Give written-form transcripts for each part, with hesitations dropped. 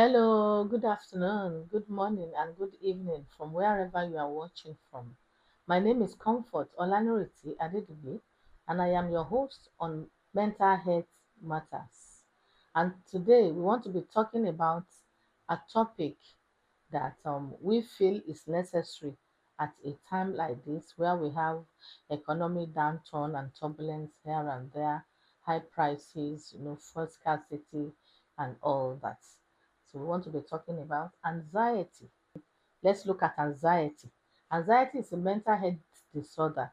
Hello, good afternoon, good morning, and good evening from wherever you are watching from. My name is Comfort Olanuriti Adedibi, and I am your host on Mental Health Matters. And today we want to be talking about a topic that we feel is necessary at a time like this where we have economic downturn and turbulence here and there, high prices, food scarcity, and all that. So we want to be talking about anxiety. Let's look at anxiety. Anxiety is a mental health disorder.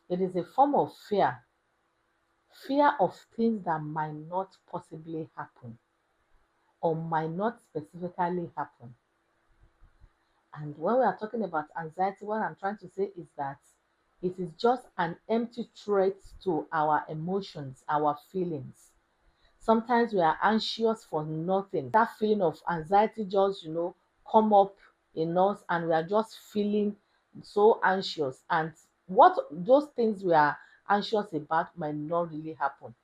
It is a form of fear of things that might not possibly happen or might not specifically happen. And when we are talking about anxiety, what I'm trying to say is that it is just an empty threat to our emotions, our feelings. Sometimes we are anxious for nothing. That feeling of anxiety just, come up in us and we are just feeling so anxious. And what those things we are anxious about might not really happen.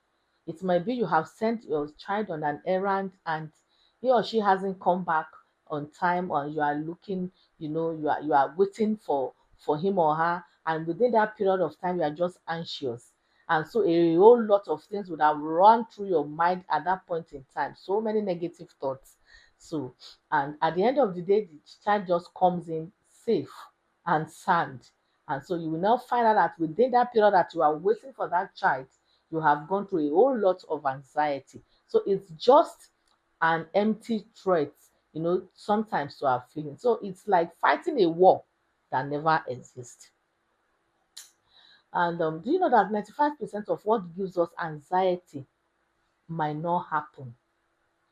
It might be you have sent your child on an errand and he or she hasn't come back on time, or you are looking, you are waiting for him or her, and within that period of time you are just anxious. And so a whole lot of things would have run through your mind at that point in time. So many negative thoughts. So, and at the end of the day, the child just comes in safe and sound. And so you will now find out that within that period that you are waiting for that child, you have gone through a whole lot of anxiety. So it's just an empty threat, sometimes to our feelings. So it's like fighting a war that never exists. And do you know that 95% of what gives us anxiety might not happen,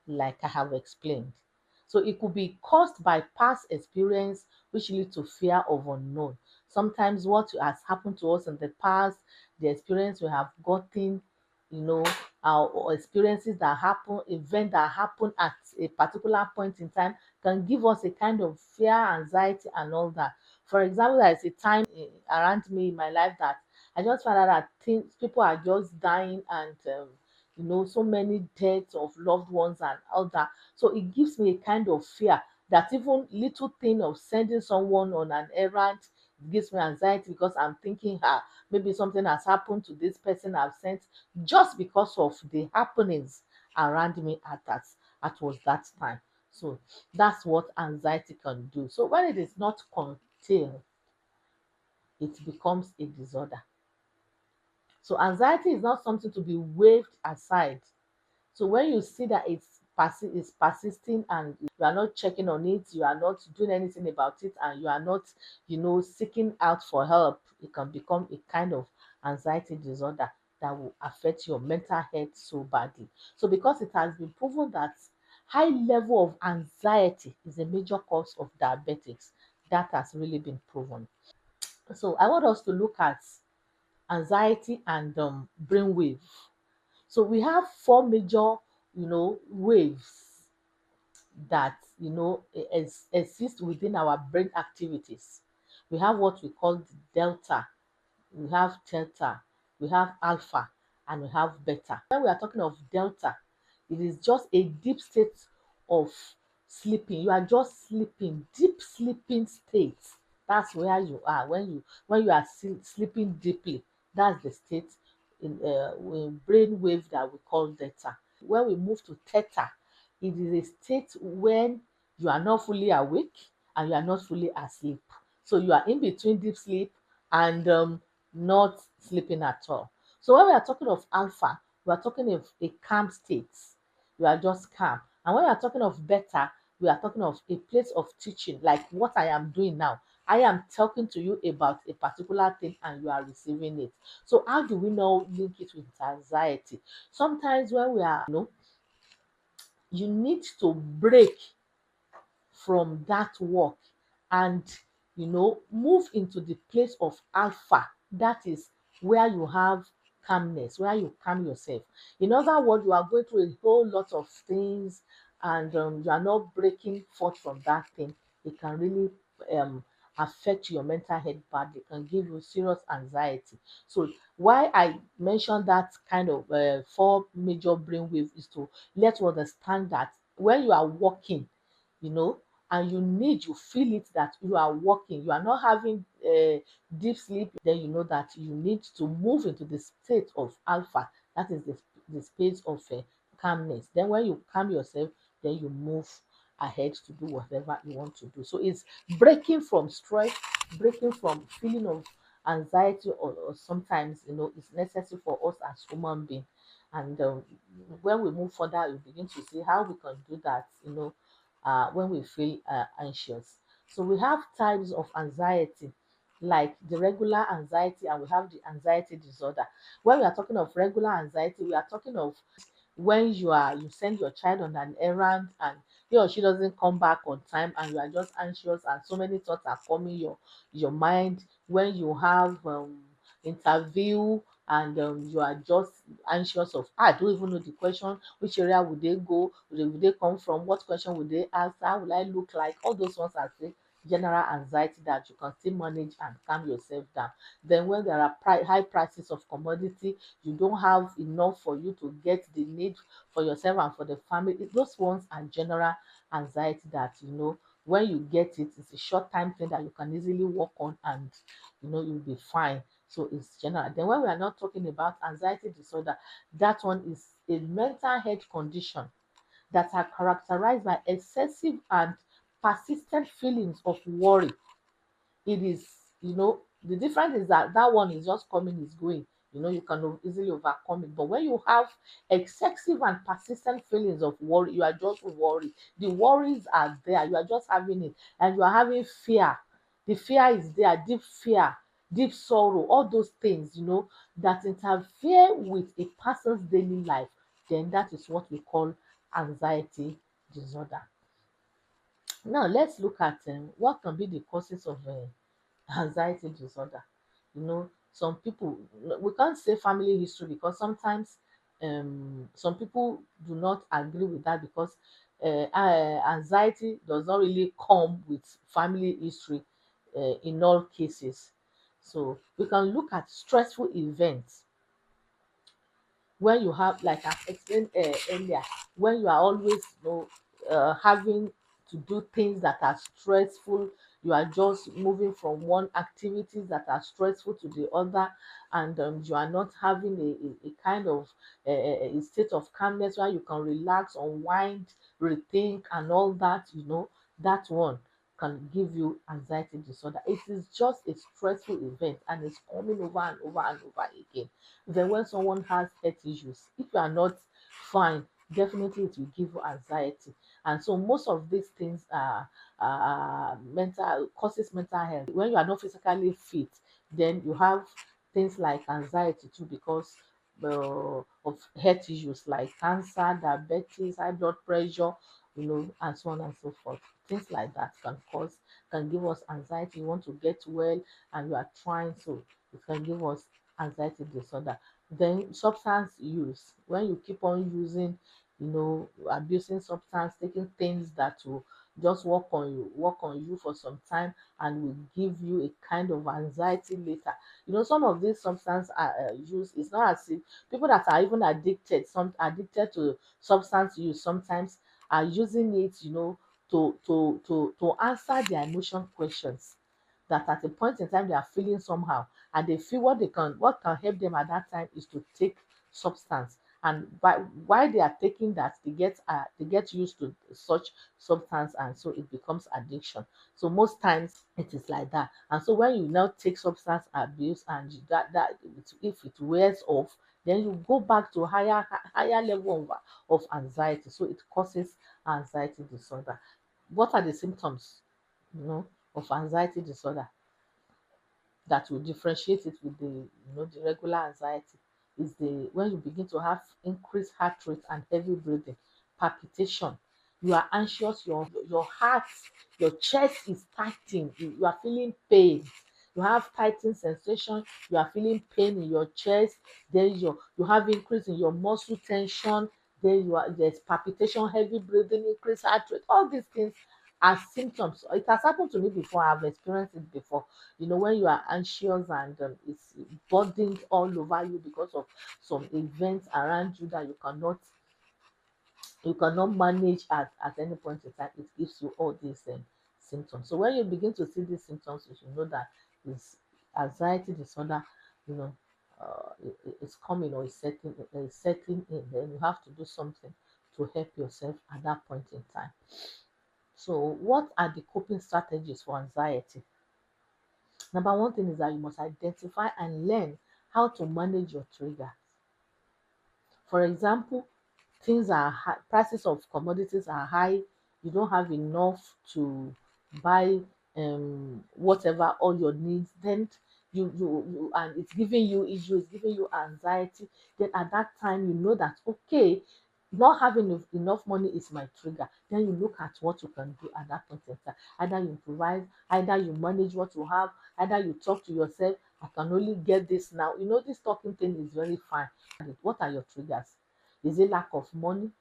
like I have explained? So it could be caused by past experience, which lead to fear of unknown. Sometimes what has happened to us in the past, the experience we have gotten, you know, our experiences that happen, event that happen at a particular point in time can give us a kind of fear, anxiety, and all that. For example, there is a time around me in my life that I just found out that things, people are just dying, and so many deaths of loved ones and all that. So it gives me a kind of fear that even little thing of sending someone on an errand gives me anxiety, because I'm thinking, maybe something has happened to this person I've sent, just because of the happenings around me at that time. So that's what anxiety can do. So when it is not contained, it becomes a disorder. So anxiety is not something to be waved aside. So when you see that it's persisting and you are not checking on it, you are not doing anything about it, and you are not, seeking out for help, it can become a kind of anxiety disorder that will affect your mental health so badly. So because it has been proven that high level of anxiety is a major cause of diabetics, that has really been proven. So I want us to look at anxiety and brainwave. So we have four major, waves that exist within our brain activities. We have what we call the delta, we have theta, we have alpha, and we have beta. When we are talking of delta, it is just a deep state of sleeping. You are just sleeping, deep sleeping state. That's where you are when you are sleeping deeply. That's the state in brain wave that we call theta. When we move to theta, it is a state when you are not fully awake and you are not fully asleep. So you are in between deep sleep and not sleeping at all. So when we are talking of alpha, we are talking of a calm state. You are just calm. And when we are talking of beta, we are talking of a place of teaching, like what I am doing now. I am talking to you about a particular thing and you are receiving it. So how do we now link it with anxiety? Sometimes when we are, you need to break from that work and move into the place of alpha. That is where you have calmness, where you calm yourself. In other words, you are going through a whole lot of things, and you are not breaking forth from that thing. It can really affect your mental health badly. It can give you serious anxiety. So why I mentioned that kind of four major brainwave is to let you understand that when you are walking, you know, and you feel it that you are walking, you are not having deep sleep, then you know that you need to move into the state of alpha. That is the space of calmness. Then when you calm yourself, then you move ahead to do whatever you want to do. So it's breaking from stress, breaking from feeling of anxiety, or sometimes, you know, it's necessary for us as human beings. And when we move further, we begin to see how we can do that, you know, when we feel anxious. So we have types of anxiety, like the regular anxiety, and we have the anxiety disorder. When we are talking of regular anxiety, we are talking of when you send your child on an errand and he or she doesn't come back on time, and you are just anxious and so many thoughts are coming your mind. When you have interview, and you are just anxious of, I don't even know the question, which area would they go, would they come from, what question would they ask, how will I look like, all those ones are still general anxiety that you can still manage and calm yourself down. Then when there are high prices of commodity, you don't have enough for you to get the need for yourself and for the family. Those ones are general anxiety that, you know, when you get it, it's a short time thing that you can easily work on, and you know you'll be fine. So it's general. Then when we are not talking about anxiety disorder, that one is a mental health condition that are characterized by excessive and persistent feelings of worry. It is, you know, the difference is that that one is just coming, is going, you know, you can easily overcome it. But when you have excessive and persistent feelings of worry, you are just worried, the worries are there, you are just having it, and you are having fear. The fear is there, deep fear, deep sorrow, all those things, you know, that interfere with a person's daily life, then that is what we call anxiety disorder. Now let's look at what can be the causes of anxiety disorder. You know, some people, we can't say family history, because sometimes some people do not agree with that, because anxiety does not really come with family history in all cases. So we can look at stressful events. When you have, like I explained earlier, when you are always, you know, having to do things that are stressful, you are just moving from one activities that are stressful to the other, and you are not having a kind of a state of calmness where you can relax, unwind, rethink and all that, you know, that one can give you anxiety disorder. It is just a stressful event, and it's coming over and over and over again. Then when someone has health issues, if you are not fine, definitely it will give you anxiety. And so most of these things are mental, causes mental health. When you are not physically fit, then you have things like anxiety too, because of health issues like cancer, diabetes, high blood pressure, you know, and so on and so forth. Things like that can give us anxiety. You want to get well and you are trying, so it can give us anxiety disorder. Then substance use, when you keep on using, you know, abusing substance, taking things that will just work on you for some time, and will give you a kind of anxiety later. You know, some of these substance use, it's not as if people that are even addicted, some addicted to substance use, sometimes are using it, you know, to answer their emotion questions, that at a point in time they are feeling somehow, and they feel what can help them at that time is to take substance. And by while they are taking that, they get used to such substance, and so it becomes addiction. So most times it is like that. And so when you now take substance abuse, and if it wears off, then you go back to higher level of anxiety, so it causes anxiety disorder. What are the symptoms, you know, of anxiety disorder that will differentiate it with the regular anxiety? Is the when you begin to have increased heart rate and heavy breathing, palpitation, you are anxious, your heart, your chest is tightening, you are feeling pain, you have tightening sensation, you are feeling pain in your chest, then you have increase in your muscle tension, then there's palpitation, heavy breathing, increased heart rate. All these things are symptoms. It has happened to me before, I've experienced it before. You know, when you are anxious, and it's burdened all over you because of some events around you that you cannot you cannot manage at any point in time, it gives you all these symptoms. So when you begin to see these symptoms, you should know that it's anxiety disorder, you know, it's coming or is setting in. Then you have to do something to help yourself at that point in time. So, what are the coping strategies for anxiety? Number one thing is that you must identify and learn how to manage your triggers. For example, things are high, prices of commodities are high, you don't have enough to buy whatever all your needs, then you and it's giving you issues, giving you anxiety. Then at that time you know that okay, not having enough money is my trigger. Then you look at what you can do at that point in time. Either you improvise, either you manage what you have, either you talk to yourself, I can only get this now. You know, this talking thing is very fine. What are your triggers? Is it lack of money?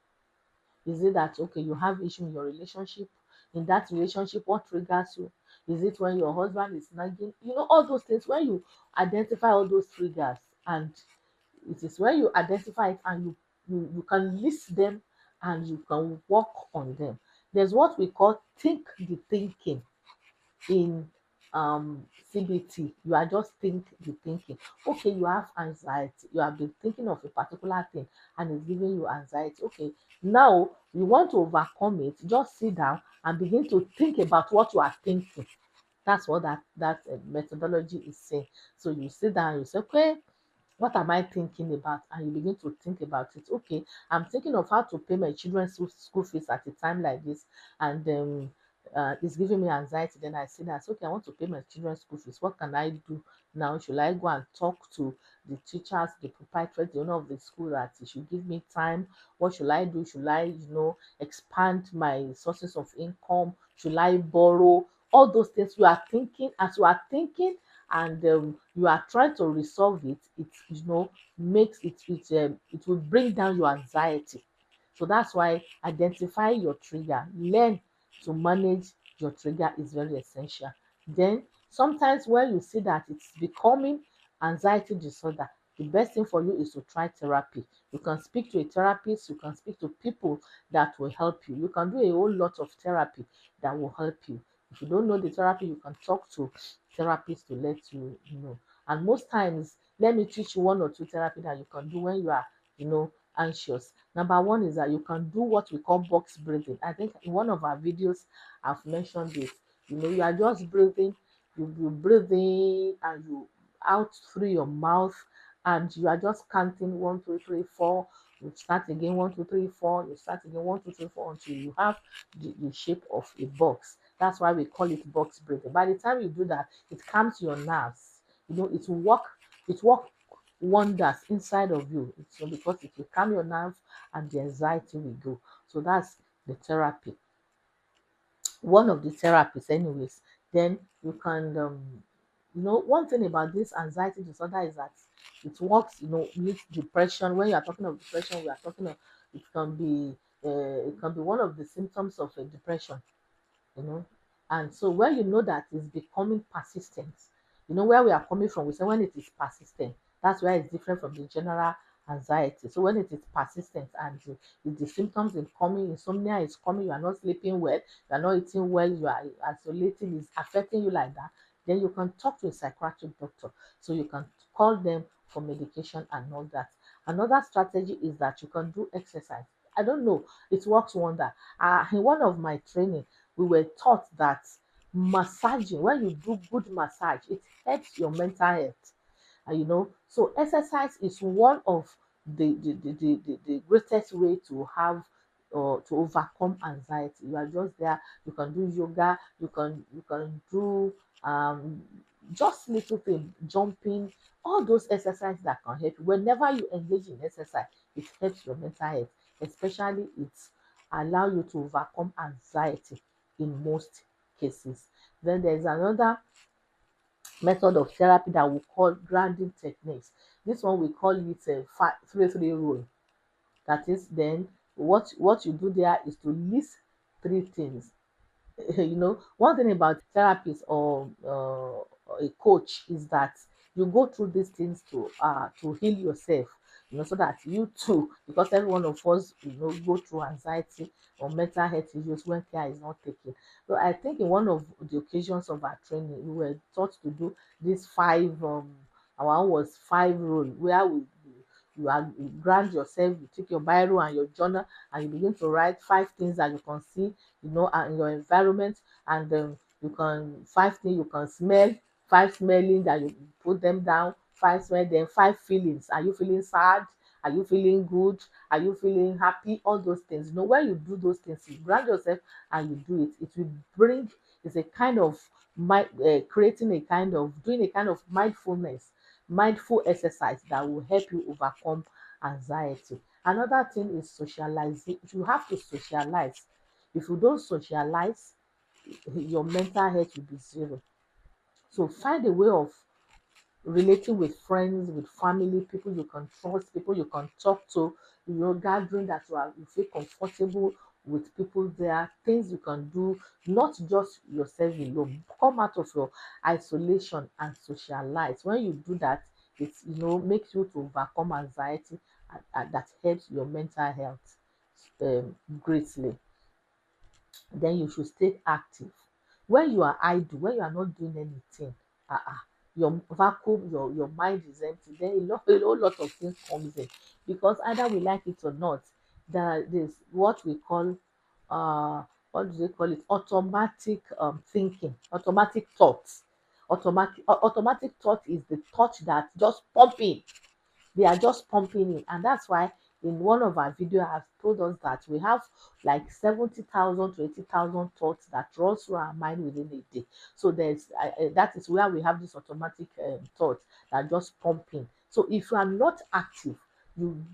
Is it that okay, you have issue in your relationship? In that relationship, what triggers you? Is it when your husband is nagging? You know, all those things. When you identify all those triggers, and it is when you identify it and you can list them and you can work on them. There's what we call think the thinking in CBT. You are just the thinking. Okay, you have anxiety. You have been thinking of a particular thing and it's giving you anxiety. Okay, now you want to overcome it. Just sit down and begin to think about what you are thinking. That's what that methodology is saying. So you sit down, you say, okay, what am I thinking about? And you begin to think about it. Okay, I'm thinking of how to pay my children's school fees at a time like this, and it's giving me anxiety. Then I say that okay, I want to pay my children's school fees. What can I do now? Should I go and talk to the teachers, the proprietors, the owner of the school that it should give me time? What should I do? Should I, expand my sources of income? Should I borrow? All those things you are thinking. As you are thinking and you are trying to resolve it, it makes it will bring down your anxiety. So that's why identify your trigger, learn to manage your trigger is very essential. Then sometimes when you see that it's becoming anxiety disorder, the best thing for you is to try therapy. You can speak to a therapist, you can speak to people that will help you. You can do a whole lot of therapy that will help you. If you don't know the therapy, you can talk to therapists to let you know. And most times, let me teach you one or two therapy that you can do when you are, anxious. Number one is that you can do what we call box breathing. I think in one of our videos, I've mentioned this. You are just breathing, you breathe in and you out through your mouth, and you are just counting 1, 2, 3, 4. You start again 1, 2, 3, 4. You start again 1, 2, 3, 4 until you have the shape of a box. That's why we call it box breathing. By the time you do that, it calms your nerves. It work wonders inside of you. So because it will calm your nerves and the anxiety will go. So that's the therapy. One of the therapies, anyways. Then you can one thing about this anxiety disorder is that it works, with depression. When you are talking of depression, we are talking of it can be one of the symptoms of a depression, you know. And so when you know that it's becoming persistent, where we are coming from, we say when it is persistent, that's where it's different from the general anxiety. So when it is persistent and the symptoms is coming, insomnia is coming, you are not sleeping well, you are not eating well, you are isolating, is affecting you like that, then you can talk to a psychiatric doctor. So you can call them for medication and all that. Another strategy is that you can do exercise. I don't know, it works wonder. In one of my training, we were taught that massaging, when you do good massage, it helps your mental health. So exercise is one of the greatest way to have or to overcome anxiety. You are just there, you can do yoga, you can do um just little thing, jumping, all those exercises that can help you. Whenever you engage in exercise, it helps your mental health, especially it's allow you to overcome anxiety in most cases. Then there's another method of therapy that we call grounding techniques. This one we call it a 3-3 rule. That is, then what you do there is to list three things. One thing about therapist or a coach is that you go through these things to heal yourself. so that you too, because every one of us, go through anxiety or mental health issues when care is not taken. So I think in one of the occasions of our training, we were taught to do this five, our own was five rule, where you ground yourself, you take your Bible and your journal, and you begin to write five things that you can see, in your environment, and you can five things you can smell, five smelling that you put them down, five smell, then five feelings. Are you feeling sad? Are you feeling good? Are you feeling happy? All those things. When you do those things, you ground yourself and you do it. It will bring, it's a kind of creating a kind of doing a kind of mindful exercise that will help you overcome anxiety. Another thing is socializing. You have to socialize. If you don't socialize, your mental health will be zero. So find a way of relating with friends, with family, people you can trust, people you can talk to, gathering that you feel comfortable with people there, things you can do, not just yourself alone. Come out of your isolation and socialize. When you do that, it makes you to overcome anxiety, and that helps your mental health greatly. Then you should stay active. When you are idle, when you are not doing anything, your vacuum, your mind is empty, then a whole lot of things comes in, because either we like it or not, there is what we call, what do they call it, automatic thinking, automatic thoughts. Automatic thought is the thought that just pumping, they are just pumping in. And that's why in one of our video has told us that we have like 70,000 to 80,000 thoughts that runs through our mind within a day. So that is where we have this automatic thoughts that just pumping. So if you are not active, you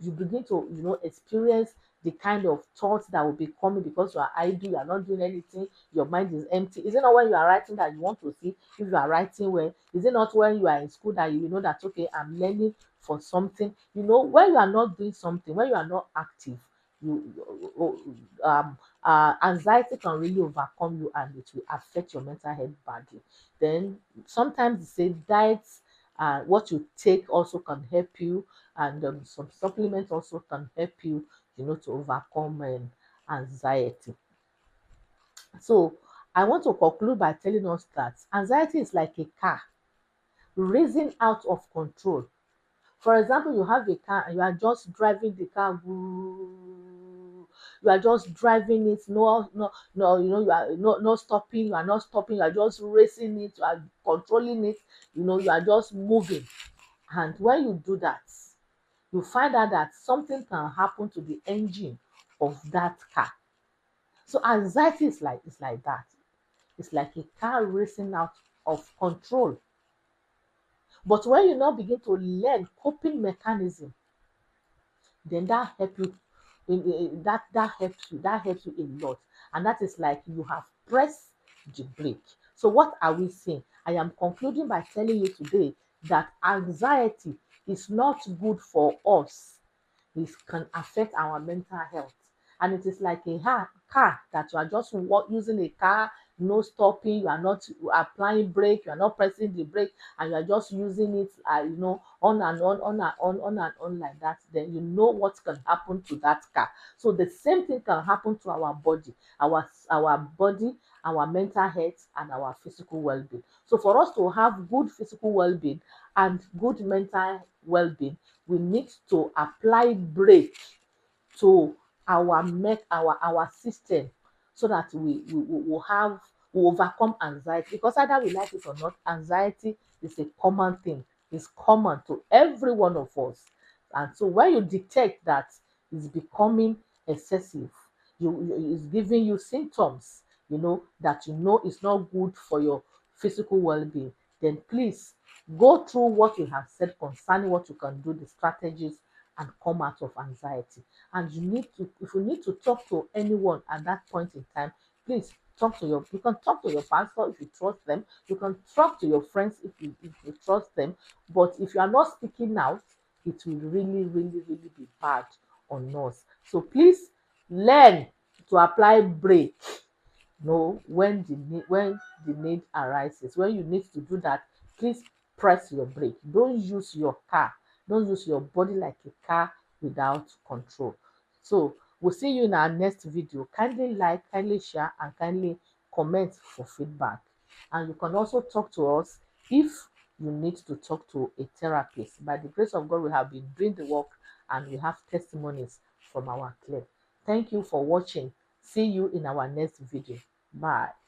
you begin to experience the kind of thoughts that will be coming, because you are idle, you are not doing anything, your mind is empty. Is it not when you are writing that you want to see if you are writing well? Is it not when you are in school that you will know that, okay, I'm learning for something? When you are not doing something, when you are not active, anxiety can really overcome you, and it will affect your mental health badly. Then sometimes they say diets, what you take also can help you, and some supplements also can help you, to overcome anxiety. So I want to conclude by telling us that anxiety is like a car racing out of control. For example, you have a car and you are just driving the car, you are just driving it, no, you are not stopping, you are not stopping, you are just racing it, you are controlling it, you are just moving. And when you do that, you find out that something can happen to the engine of that car. So anxiety is like that. It's like a car racing out of control. But when you now begin to learn coping mechanism, then that helps you a lot. And that is like you have pressed the brake. So what are we saying? I am concluding by telling you today that anxiety is not good for us. It can affect our mental health. And it is like a car that you are just using a car, no stopping, you are not applying brake, you are not pressing the brake, and you are just using it, on and on like that. Then you know what can happen to that car. So the same thing can happen to our body, our body, our mental health, and our physical well-being. So for us to have good physical well-being and good mental well-being, we need to apply brake to our system, so that we we overcome anxiety, because either we like it or not, anxiety is a common thing. It's common to every one of us. And so when you detect that it's becoming excessive, it's giving you symptoms, that it's not good for your physical well-being, then please go through what we have said concerning what you can do, the strategies, and come out of anxiety. And if you need to talk to anyone at that point in time, please you can talk to your pastor if you trust them, you can talk to your friends if you trust them. But if you are not speaking out, it will really, really, really be bad on us. So please learn to apply brake, when the need arises. When you need to do that, please press your brake. Don't use your car Don't use your body like a car without control. So we'll see you in our next video. Kindly like, kindly share, and kindly comment for feedback. And you can also talk to us if you need to talk to a therapist. By the grace of God, we have been doing the work and we have testimonies from our client. Thank you for watching. See you in our next video. Bye.